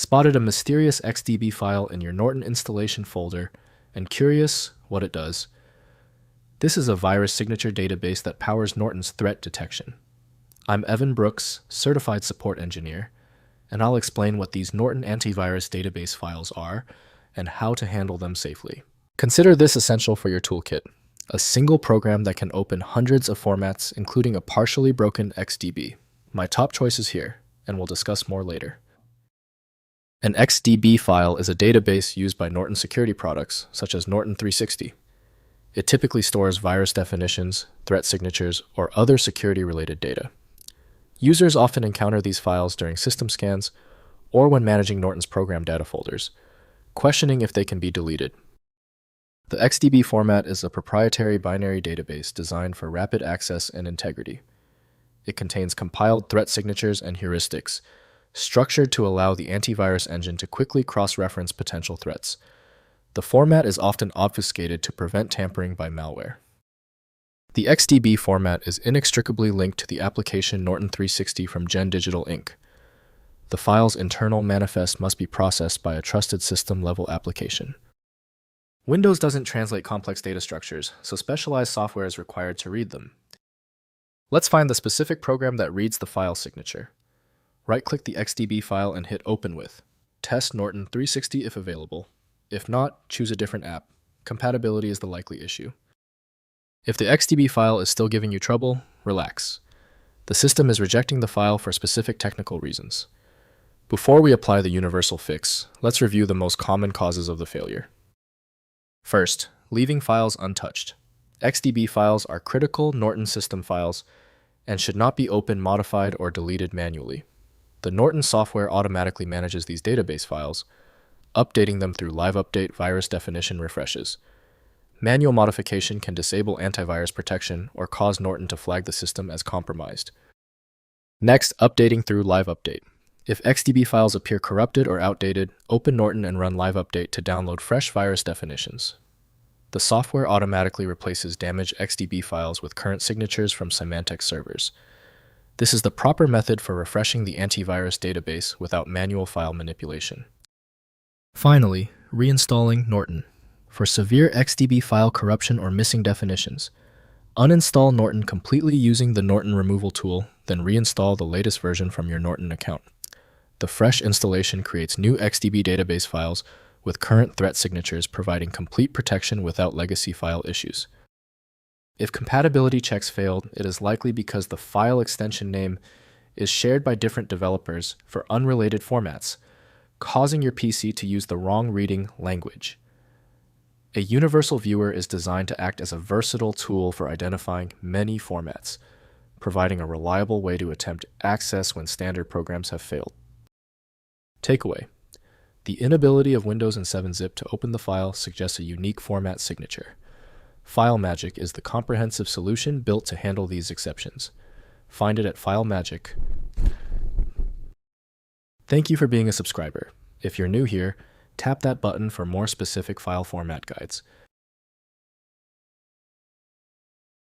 Spotted a mysterious XDB file in your Norton installation folder and curious what it does? This is a virus signature database that powers Norton's threat detection. I'm Evan Brooks, Certified Support Engineer, and I'll explain what these Norton Antivirus database files are and how to handle them safely. Consider this essential for your toolkit: a single program that can open hundreds of formats, including a partially broken XDB. My top choice is here, and we'll discuss more later. An XDB file is a database used by Norton security products, such as Norton 360. It typically stores virus definitions, threat signatures, or other security-related data. Users often encounter these files during system scans or when managing Norton's program data folders, questioning if they can be deleted. The XDB format is a proprietary binary database designed for rapid access and integrity. It contains compiled threat signatures and heuristics, structured to allow the antivirus engine to quickly cross-reference potential threats. The format is often obfuscated to prevent tampering by malware. The XDB format is inextricably linked to the application Norton 360 from Gen Digital Inc. The file's internal manifest must be processed by a trusted system-level application. Windows doesn't translate complex data structures, so specialized software is required to read them. Let's find the specific program that reads the file signature. Right-click the XDB file and hit Open with. Test Norton 360 if available. If not, choose a different app. Compatibility is the likely issue. If the XDB file is still giving you trouble, relax. The system is rejecting the file for specific technical reasons. Before we apply the universal fix, let's review the most common causes of the failure. First, leaving files untouched. XDB files are critical Norton system files and should not be opened, modified, or deleted manually. The Norton software automatically manages these database files, updating them through live update virus definition refreshes. Manual modification can disable antivirus protection or cause Norton to flag the system as compromised. Next, updating through live update. If XDB files appear corrupted or outdated, open Norton and run live update to download fresh virus definitions. The software automatically replaces damaged XDB files with current signatures from Symantec servers. This is the proper method for refreshing the antivirus database without manual file manipulation. Finally, reinstalling Norton. For severe XDB file corruption or missing definitions, uninstall Norton completely using the Norton removal tool, then reinstall the latest version from your Norton account. The fresh installation creates new XDB database files with current threat signatures, providing complete protection without legacy file issues. If compatibility checks failed, it is likely because the file extension name is shared by different developers for unrelated formats, causing your PC to use the wrong reading language. A universal viewer is designed to act as a versatile tool for identifying many formats, providing a reliable way to attempt access when standard programs have failed. Takeaway: the inability of Windows and 7-zip to open the file suggests a unique format signature. FileMagick is the comprehensive solution built to handle these exceptions. Find it at FileMagick. Thank you for being a subscriber. If you're new here, tap that button for more specific file format guides.